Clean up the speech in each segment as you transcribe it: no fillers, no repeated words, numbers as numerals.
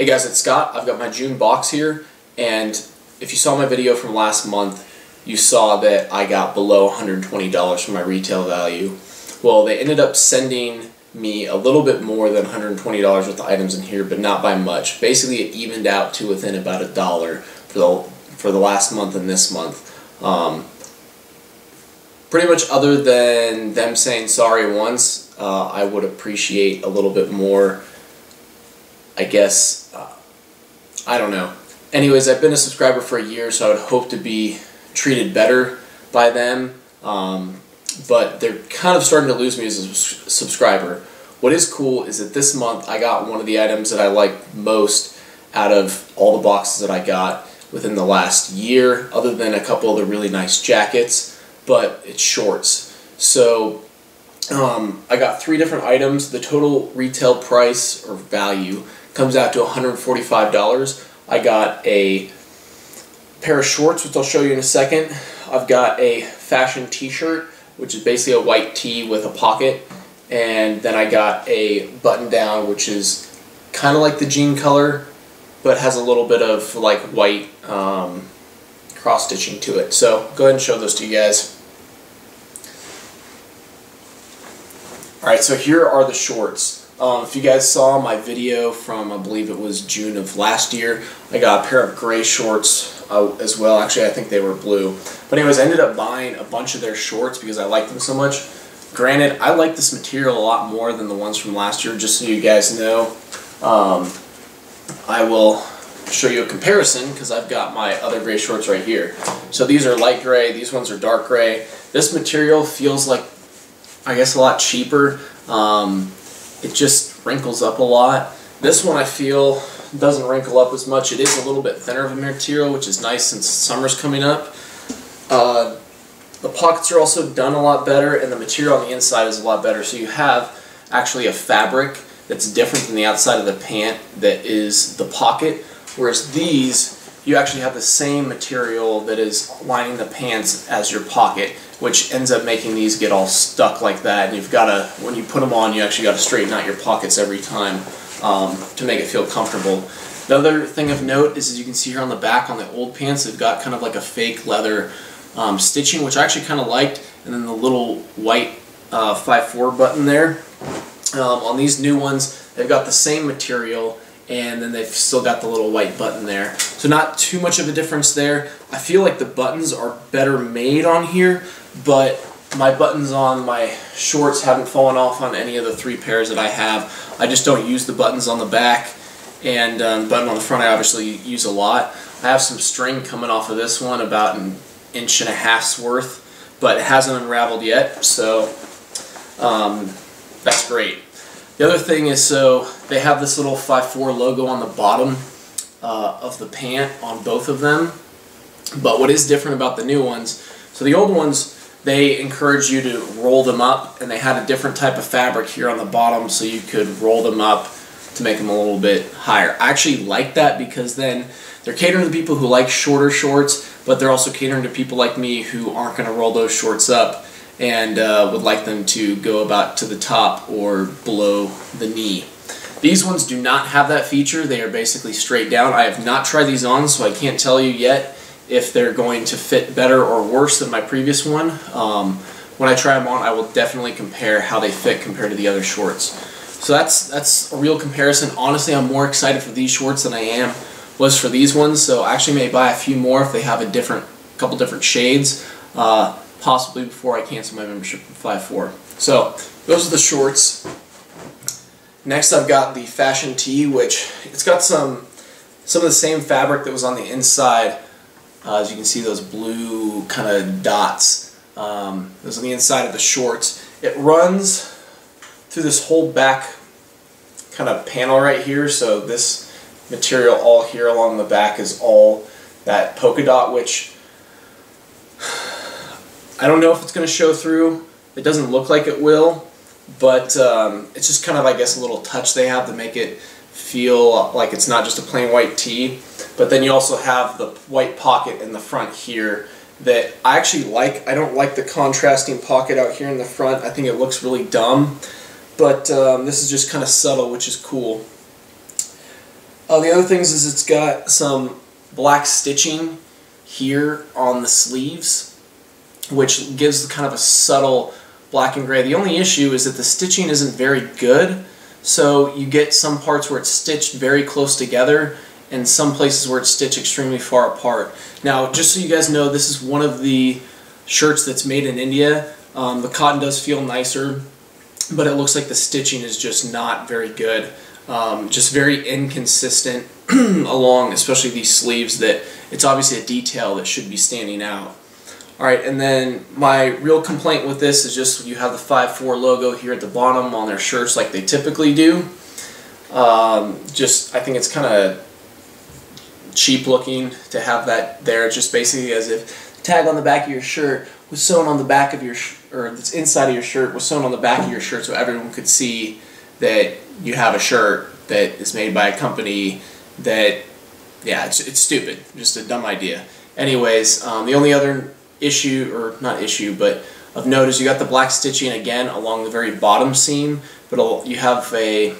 Hey guys, it's Scott. I've got my June box here, and if you saw my video from last month, you saw that I got below $120 for my retail value. Well, they ended up sending me a little bit more than $120 worth of items in here, but not by much. Basically, it evened out to within about $1 for the last month and this month. Pretty much other than them saying sorry once, I would appreciate a little bit more, I guess. I don't know. Anyways, I've been a subscriber for a year, so I would hope to be treated better by them. But they're kind of starting to lose me as a subscriber. What is cool is that this month I got one of the items that I liked most out of all the boxes that I got within the last year, other than a couple of the really nice jackets, but it's shorts. So I got 3 different items. The total retail price or value comes out to $145. I got a pair of shorts, which I'll show you in a second. I've got a fashion t-shirt, which is basically a white tee with a pocket, and then I got a button down, which is kind of like the jean color, but has a little bit of like white cross stitching to it. So go ahead and show those to you guys. Alright, so here are the shorts. If you guys saw my video from, I believe it was June of last year, I got a pair of gray shorts as well. Actually, I think they were blue. But anyways, I ended up buying a bunch of their shorts because I liked them so much. Granted, I like this material a lot more than the ones from last year, just so you guys know. I will show you a comparison because I've got my other gray shorts right here. So these are light gray, these ones are dark gray. This material feels like, I guess, a lot cheaper. It just wrinkles up a lot. This one I feel doesn't wrinkle up as much. It is a little bit thinner of a material, which is nice since summer's coming up. The pockets are also done a lot better, and the material on the inside is a lot better. So you have actually a fabric that's different than the outside of the pant that is the pocket, whereas these, you actually have the same material that is lining the pants as your pocket, which ends up making these get all stuck like that. And you've got to, when you put them on, you actually got to straighten out your pockets every time to make it feel comfortable. The other thing of note is, as you can see here on the back on the old pants, they've got kind of like a fake leather stitching, which I actually kind of liked, and then the little white 5/4 button there. On these new ones, they've got the same material, and then they've still got the little white button there. So not too much of a difference there. I feel like the buttons are better made on here, but my buttons on my shorts haven't fallen off on any of the 3 pairs that I have. I just don't use the buttons on the back, and button on the front I obviously use a lot. I have some string coming off of this one, about 1.5 inches worth, but it hasn't unraveled yet, so that's great. The other thing is, so they have this little 5/4 logo on the bottom of the pant on both of them, but what is different about the new ones, so the old ones, they encourage you to roll them up, and they had a different type of fabric here on the bottom so you could roll them up to make them a little bit higher. I actually like that because then they're catering to people who like shorter shorts, but they're also catering to people like me who aren't going to roll those shorts up and would like them to go about to the top or below the knee. These ones do not have that feature. They are basically straight down. I have not tried these on, so I can't tell you yet if they're going to fit better or worse than my previous one. When I try them on, I will definitely compare how they fit compared to the other shorts. So that's a real comparison. Honestly, I'm more excited for these shorts than I was for these ones, so I actually may buy a few more if they have a couple different shades, possibly before I cancel my membership from 5/4. So those are the shorts. Next, I've got the fashion tee, which it's got some of the same fabric that was on the inside. As you can see, those blue kind of dots. Those on the inside of the shorts. It runs through this whole back kind of panel right here, so this material all here along the back is all that polka dot, which I don't know if it's going to show through. It doesn't look like it will, but it's just kind of, I guess, a little touch they have to make it feel like it's not just a plain white tee. But then you also have the white pocket in the front here that I actually like. I don't like the contrasting pocket out here in the front. I think it looks really dumb. but this is just kind of subtle, which is cool. The other things is it's got some black stitching here on the sleeves, which gives kind of a subtle black and gray. The only issue is that the stitching isn't very good, so you get some parts where it's stitched very close together and some places where it's stitched extremely far apart. Now, just so you guys know, this is one of the shirts that's made in India. The cotton does feel nicer, but it looks like the stitching is just not very good. Just very inconsistent along, especially these sleeves, that it's obviously a detail that should be standing out. Alright, and then my real complaint with this is just you have the 5-4 logo here at the bottom on their shirts like they typically do. I think it's kind of cheap looking to have that there. It's just basically as if the tag on the back of your shirt was sewn on the back of your or that's inside of your shirt was sewn on the back of your shirt so everyone could see that you have a shirt that is made by a company that, yeah, it's stupid. Just a dumb idea. Anyways, the only other issue, or not issue, but of note is you got the black stitching again along the very bottom seam, but you have a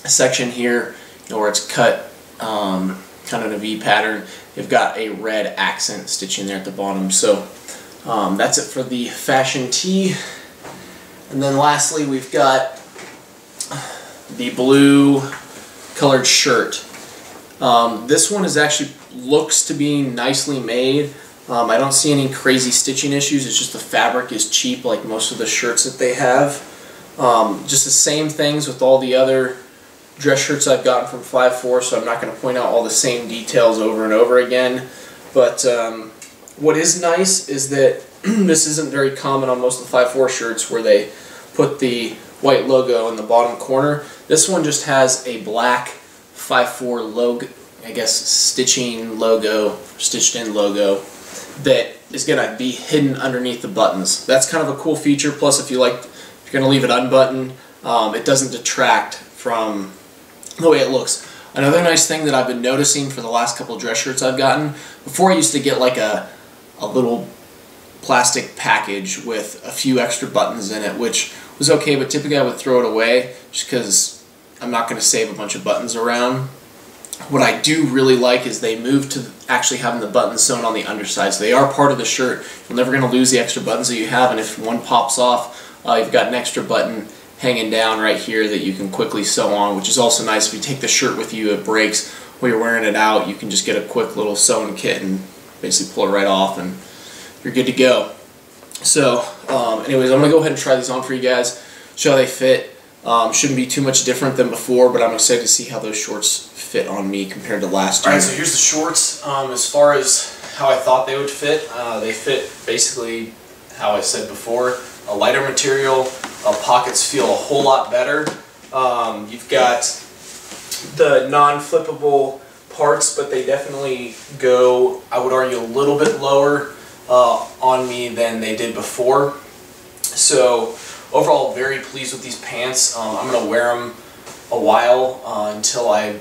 section here, where it's cut kind of in a V pattern. You've got a red accent stitching there at the bottom. So that's it for the fashion tee. And then lastly, we've got the blue colored shirt. This one is actually looks to be nicely made. I don't see any crazy stitching issues. It's just the fabric is cheap, like most of the shirts that they have. Just the same things with all the other dress shirts I've gotten from 5-4, so I'm not going to point out all the same details over and over again. But what is nice is that this isn't very common on most of the 5-4 shirts where they put the white logo in the bottom corner. This one just has a black 5-4 logo, I guess stitching logo, stitched in logo, that is going to be hidden underneath the buttons. That's kind of a cool feature. Plus, if you're going to leave it unbuttoned, it doesn't detract from the way it looks. Another nice thing that I've been noticing for the last couple of dress shirts I've gotten, before I used to get like a little plastic package with a few extra buttons in it, which was okay, but typically I would throw it away just because I'm not going to save a bunch of buttons around. What I do really like is they moved to actually having the buttons sewn on the underside, so they are part of the shirt. You're never going to lose the extra buttons that you have, and if one pops off, you've got an extra button hanging down right here that you can quickly sew on, which is also nice. If you take the shirt with you, it breaks while you're wearing it out, you can just get a quick little sewing kit and basically pull it right off and you're good to go. So anyways, I'm going to go ahead and try these on for you guys, show how they fit. Shouldn't be too much different than before, but I'm excited to see how those shorts fit on me compared to last year. Alright, so here's the shorts. As far as how I thought they would fit, they fit basically how I said before. A lighter material, pockets feel a whole lot better. You've got the non-flippable parts, but they definitely go, I would argue, a little bit lower on me than they did before. So overall, very pleased with these pants. I'm going to wear them a while until I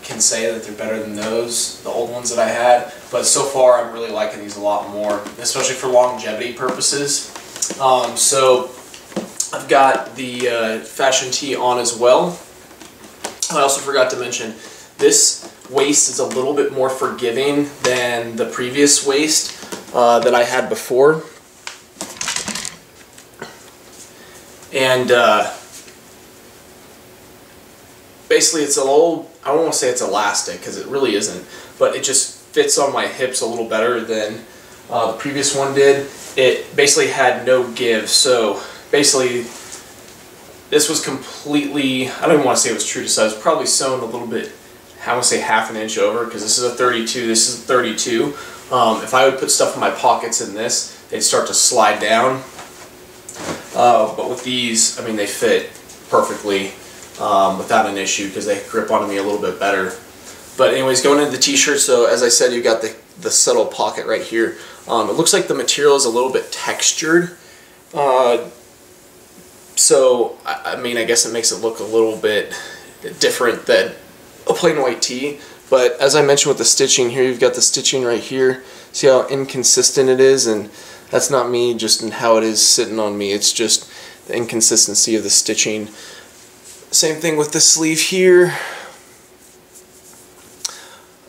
can say that they're better than those, the old ones that I had. But so far, I'm really liking these a lot more, especially for longevity purposes. So I've got the fashion tee on as well. I also forgot to mention, this waist is a little bit more forgiving than the previous waist that I had before. And basically it's a little, I don't want to say it's elastic because it really isn't, but it just fits on my hips a little better than the previous one did. It basically had no give, so basically this was completely, I don't even want to say it was true to size, probably sewn a little bit, I want to say half an inch over, because this is a 32, this is a 32. If I would put stuff in my pockets in this, they'd start to slide down. But with these, I mean, they fit perfectly without an issue because they grip onto me a little bit better. But anyways, going into the t-shirt, so as I said, you got the subtle pocket right here. It looks like the material is a little bit textured. So, I mean, I guess it makes it look a little bit different than a plain white tee. But as I mentioned with the stitching here, you've got the stitching right here. See how inconsistent it is? And that's not me just in how it is sitting on me. It's just the inconsistency of the stitching. Same thing with the sleeve here.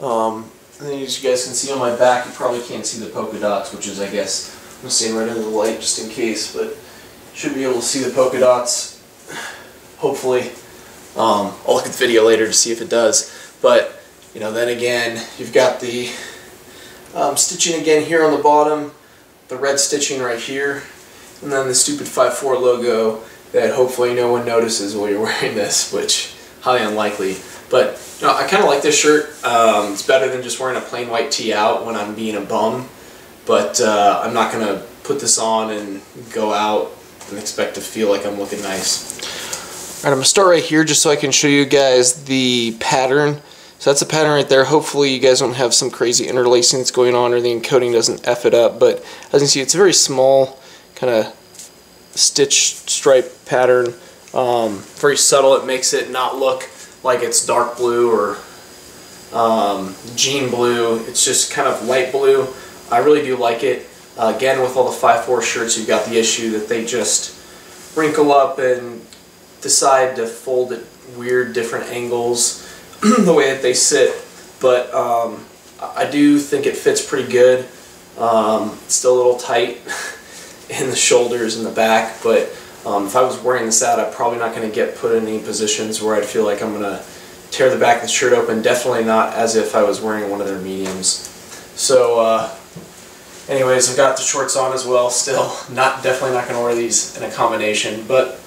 And then as you guys can see on my back, you probably can't see the polka dots, which is, I guess, I'm going to stand right under the light just in case, but should be able to see the polka dots, hopefully. I'll look at the video later to see if it does. But, you know, then again, you've got the stitching again here on the bottom, the red stitching right here, and then the stupid 5.4 logo that hopefully no one notices while you're wearing this, which highly unlikely. But you know, I kind of like this shirt. It's better than just wearing a plain white tee out when I'm being a bum. But I'm not going to put this on and go out and expect to feel like I'm looking nice. Alright, I'm going to start right here just so I can show you guys the pattern. So that's the pattern right there. Hopefully you guys don't have some crazy interlacing that's going on or the encoding doesn't F it up. But as you can see, it's a very small kind of stitch stripe pattern. Very subtle. It makes it not look like it's dark blue or jean blue. It's just kind of light blue. I really do like it. Again, with all the 5.4 shirts, you've got the issue that they just wrinkle up and decide to fold at weird different angles the way that they sit. But I do think it fits pretty good. It's still a little tight in the shoulders and the back, but if I was wearing this out, I'm probably not going to get put in any positions where I'd feel like I'm going to tear the back of the shirt open. Definitely not as if I was wearing one of their mediums. So anyways, I've got the shorts on as well still. Definitely not going to wear these in a combination. But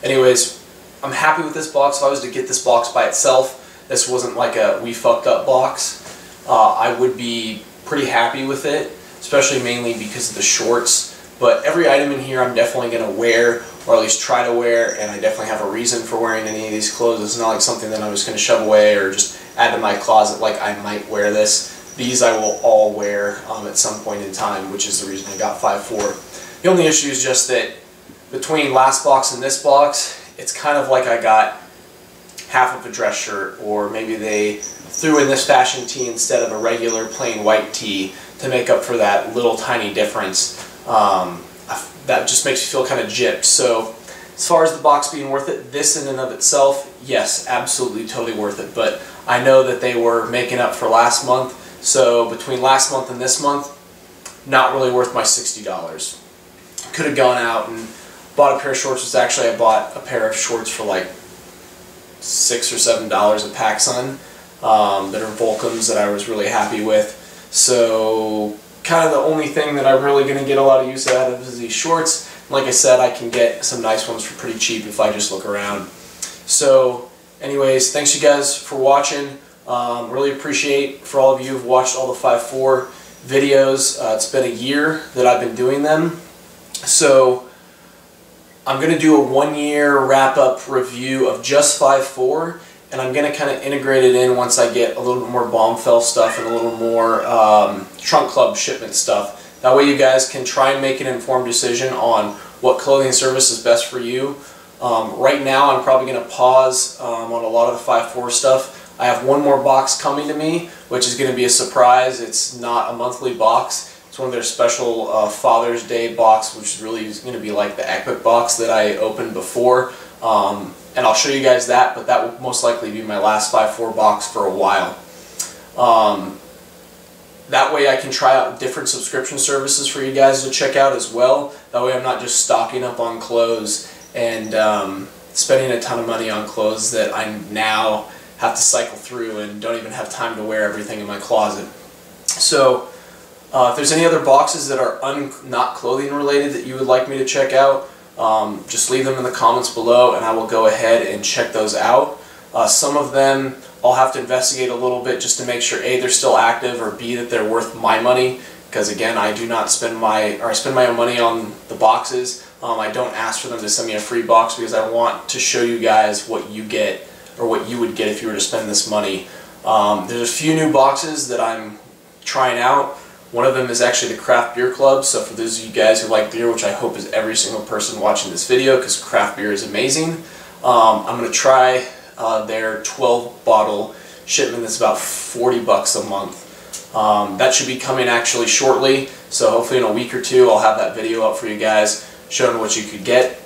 anyways, I'm happy with this box. If I was to get this box by itself, this wasn't like a we fucked up box, I would be pretty happy with it, especially mainly because of the shorts. But every item in here I'm definitely going to wear, or at least try to wear, and I definitely have a reason for wearing any of these clothes. It's not like something that I'm just going to shove away or just add to my closet like I might wear this. These I will all wear at some point in time, which is the reason I got 5.4. The only issue is just that between last box and this box, it's kind of like I got half of a dress shirt, or maybe they threw in this fashion tee instead of a regular plain white tee to make up for that little tiny difference. That just makes you feel kind of gypped. So as far as the box being worth it, this in and of itself, yes, absolutely totally worth it. But I know that they were making up for last month, so between last month and this month, not really worth my $60. Could have gone out and bought a pair of shorts. Actually, I bought a pair of shorts for like $6 or $7 at PacSun that are Volcoms that I was really happy with. So kind of the only thing that I'm really going to get a lot of use out of is these shorts. Like I said, I can get some nice ones for pretty cheap if I just look around. So anyways, thanks you guys for watching. Really appreciate for all of you who've watched all the 5.4 videos. It's been a year that I've been doing them. So I'm going to do a 1-year wrap-up review of just 5.4, and I'm going to kind of integrate it in once I get a little bit more Bombfell stuff and a little more Trunk Club shipment stuff. That way you guys can try and make an informed decision on what clothing service is best for you. Right now I'm probably going to pause on a lot of the 5.4 stuff. I have one more box coming to me, which is going to be a surprise. It's not a monthly box. It's one of their special Father's Day box, which is really going to be like the Epic box that I opened before. And I'll show you guys that, but that will most likely be my last 5.4 box for a while. That way I can try out different subscription services for you guys to check out as well. That way I'm not just stocking up on clothes and spending a ton of money on clothes that I now have to cycle through and don't even have time to wear everything in my closet. So if there's any other boxes that are not clothing related that you would like me to check out, just leave them in the comments below and I will go ahead and check those out. Some of them I'll have to investigate a little bit just to make sure A, they're still active, or B, that they're worth my money, because again, I do not spend my own money on the boxes. I don't ask for them to send me a free box because I want to show you guys what you get, or what you would get if you were to spend this money. There's a few new boxes that I'm trying out. One of them is actually the Craft Beer Club, so for those of you guys who like beer, which I hope is every single person watching this video because craft beer is amazing, I'm going to try their 12-bottle shipment that's about $40 a month. That should be coming actually shortly, so hopefully in a week or two I'll have that video up for you guys showing what you could get.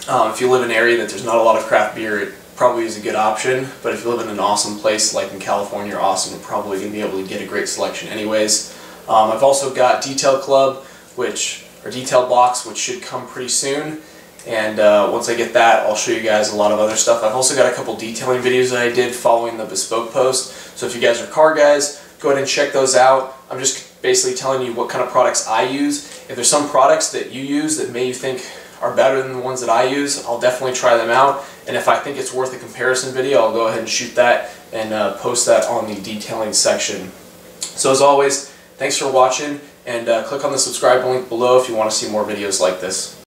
If you live in an area that there's not a lot of craft beer, it probably is a good option. But if you live in an awesome place like in California or Austin, you're probably going to be able to get a great selection anyways. I've also got Detail Club, or Detail Box, which should come pretty soon. And once I get that, I'll show you guys a lot of other stuff. I've also got a couple detailing videos that I did following the bespoke post. So if you guys are car guys, go ahead and check those out. I'm just basically telling you what kind of products I use. If there's some products that you use that you think are better than the ones that I use, I'll definitely try them out. And if I think it's worth a comparison video, I'll go ahead and shoot that and post that on the detailing section. So as always, thanks for watching, and click on the subscribe link below if you want to see more videos like this.